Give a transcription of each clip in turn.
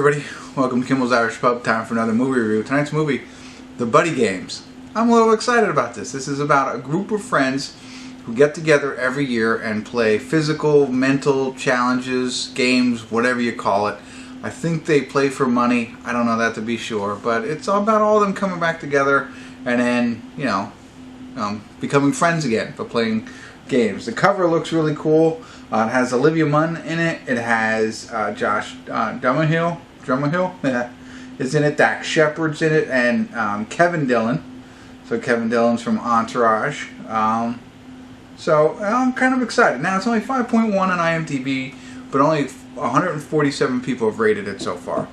everybody, welcome to Kimmel's Irish Pub. Time for another movie review. Tonight's movie, The Buddy Games. I'm a little excited about this. This is about a group of friends who get together every year and play physical, mental challenges, games, whatever you call it. I think they play for money. I don't know that to be sure, but it's all about all of them coming back together and then, becoming friends again for playing games. The cover looks really cool. It has Olivia Munn in it. It has Duhamel is in it. Dax Shepard's in it, and Kevin Dillon. So Kevin Dillon's from Entourage. So I'm kind of excited. Now it's only 5.1 on IMDb, but only 147 people have rated it so far.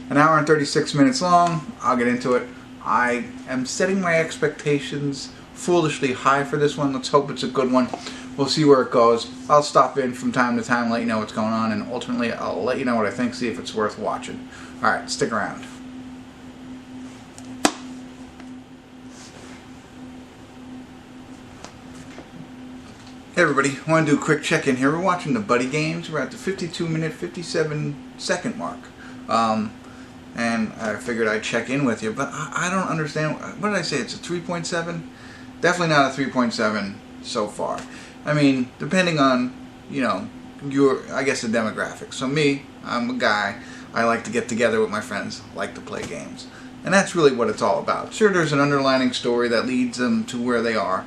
An hour and 36 minutes long. I'll get into it. I am setting my expectations foolishly high for this one. Let's hope it's a good one. We'll see where it goes. I'll stop in from time to time, let you know what's going on, and ultimately I'll let you know what I think, see if it's worth watching. Alright, stick around. Hey everybody, I want to do a quick check-in here. We're watching The Buddy Games. We're at the 52-minute, 57-second mark. And I figured I'd check in with you, but I don't understand. What did I say? It's a 3.7? Definitely not a 3.7 so far. I mean, depending on, I guess the demographics. So me, I'm a guy. I like to get together with my friends, like to play games. And that's really what it's all about. Sure, there's an underlining story that leads them to where they are.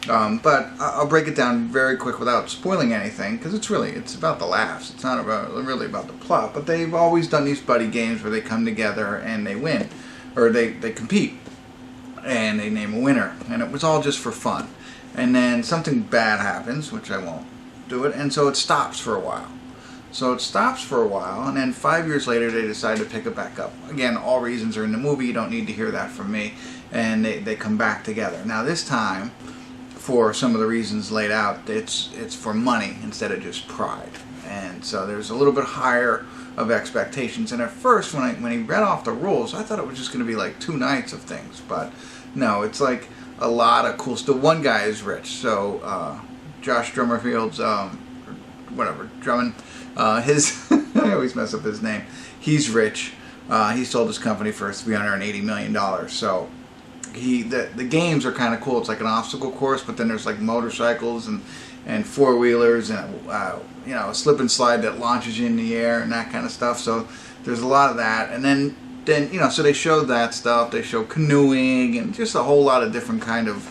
But I'll break it down very quick without spoiling anything, because it's about the laughs. It's not really about the plot. But they've always done these buddy games where they come together and they win, or they compete, and they name a winner. And it was all just for fun. And then something bad happens, which I won't do it, and so it stops for a while. And then 5 years later they decide to pick it back up. Again, all reasons are in the movie. You don't need to hear that from me. And they come back together. Now this time, for some of the reasons laid out, it's for money instead of just pride. And so there's a little bit higher of expectations. And at first, when he read off the rules, I thought it was just going to be like 2 nights of things. But no, it's like a lot of cool stuff. One guy is rich, so Josh Drummondfield's Drummond, I always mess up his name. He's rich. He sold his company for $380 million. So the games are kind of cool. It's like an obstacle course, but then there's like motorcycles and four-wheelers and a slip and slide that launches you in the air and that kind of stuff. So there's a lot of that. And then so they show that stuff. They show canoeing and just a whole lot of different kind of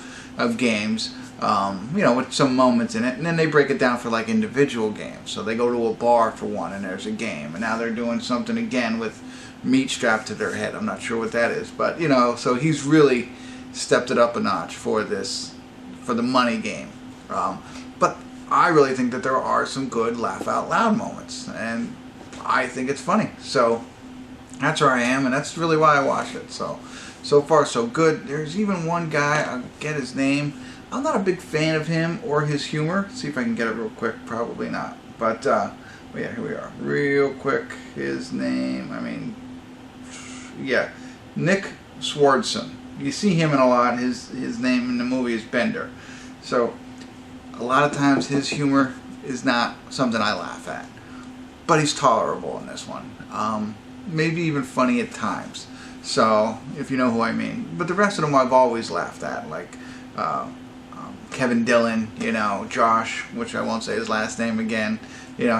games, with some moments in it. And then they break it down for like individual games. So they go to a bar for one and there's a game. And now they're doing something again with meat strapped to their head. I'm not sure what that is. But, so he's really stepped it up a notch for the money game. But I really think that there are some good laugh out loud moments. And I think it's funny. So that's where I am, and that's really why I watch it. So far so good. There's even one guy, I'll get his name. I'm not a big fan of him or his humor. Let's see if I can get it real quick. Probably not. But, yeah, here we are. Real quick, his name, Nick Swardson. You see him in a lot. His name in the movie is Bender. So, a lot of times his humor is not something I laugh at. But he's tolerable in this one. Maybe even funny at times. So, if you know who I mean. But the rest of them I've always laughed at. Like Kevin Dillon, Josh, which I won't say his last name again.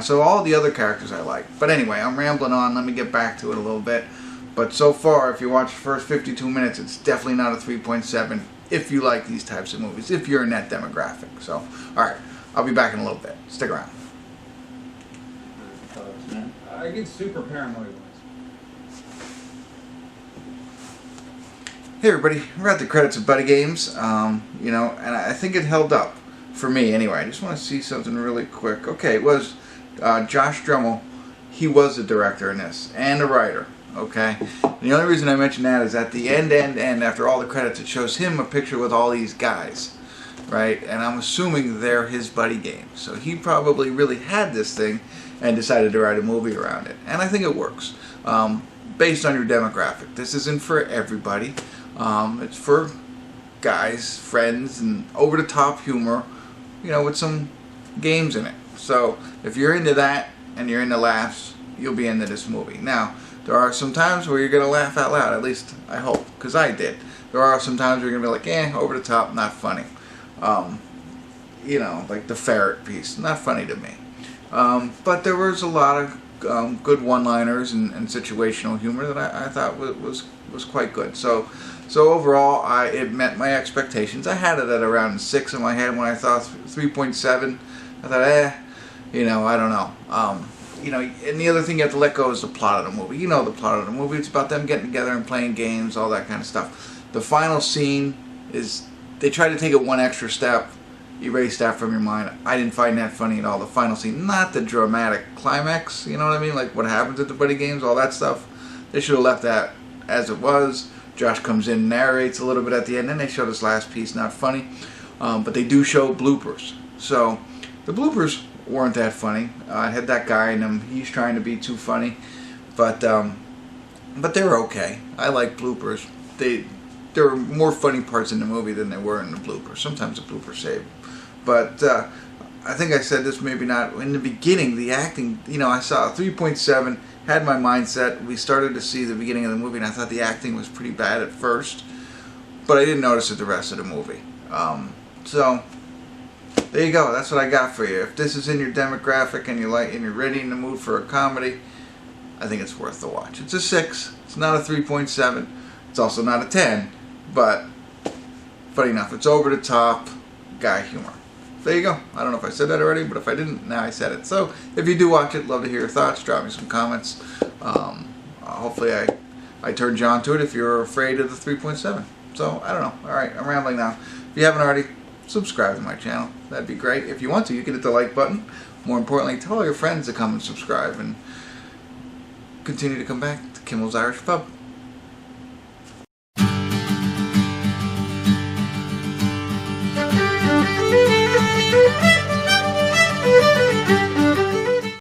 So all the other characters I like. But anyway, I'm rambling on. Let me get back to it a little bit. But so far, if you watch the first 52 minutes, it's definitely not a 3.7 if you like these types of movies. If you're in that demographic. So, alright. I'll be back in a little bit. Stick around. I get super paranoid. Hey everybody, we're at the credits of Buddy Games, and I think it held up, for me anyway. I just want to see something really quick. Okay, it was Josh Duhamel. He was the director in this, and the writer, okay? The only reason I mention that is at the end, after all the credits, it shows him a picture with all these guys, right? And I'm assuming they're his buddy games. So he probably really had this thing and decided to write a movie around it. And I think it works, based on your demographic. This isn't for everybody. It's for guys, friends, and over-the-top humor, with some games in it. So if you're into that and you're into laughs, you'll be into this movie. Now, There are some times where you're going to laugh out loud, at least I hope, because I did. There are some times where you're going to be like, over the top, not funny. You know, like the ferret piece, not funny to me. But there was a lot of good one-liners and situational humor that I thought was quite good. So overall, it met my expectations. I had it at around 6 in my head. When I thought 3.7, I thought, you know, I don't know. You know, and the other thing you have to let go is the plot of the movie. You know the plot of the movie. It's about them getting together and playing games, all that kind of stuff. The final scene is, they try to take it one extra step, erase that from your mind. I didn't find that funny at all. The final scene, not the dramatic climax, you know what I mean? Like what happens at the buddy games, all that stuff. They should have left that as it was. Josh comes in, narrates a little bit at the end, and they show this last piece, not funny. But they do show bloopers. So the bloopers weren't that funny. I had that guy in them. He's trying to be too funny. But they're okay. I like bloopers. There were more funny parts in the movie than there were in the bloopers. Sometimes the bloopers save. But I think I said this, maybe not. In the beginning, the acting, you know, I saw a 3.7, had my mindset. We started to see the beginning of the movie, and I thought the acting was pretty bad at first. But I didn't notice it the rest of the movie. So there you go. That's what I got for you. If this is in your demographic and you're ready in the mood for a comedy, I think it's worth the watch. It's a 6. It's not a 3.7. It's also not a 10. But funny enough, it's over the top guy humor. There you go. I don't know if I said that already, but if I didn't, now I said it. So if you do watch it, love to hear your thoughts. Drop me some comments. Hopefully I turned you on to it if you're afraid of the 3.7. So I don't know. Alright, I'm rambling now. If you haven't already, subscribe to my channel. That'd be great. If you want to, you can hit the like button. More importantly, tell all your friends to come and subscribe and continue to come back to Kimmel's Irish Pub.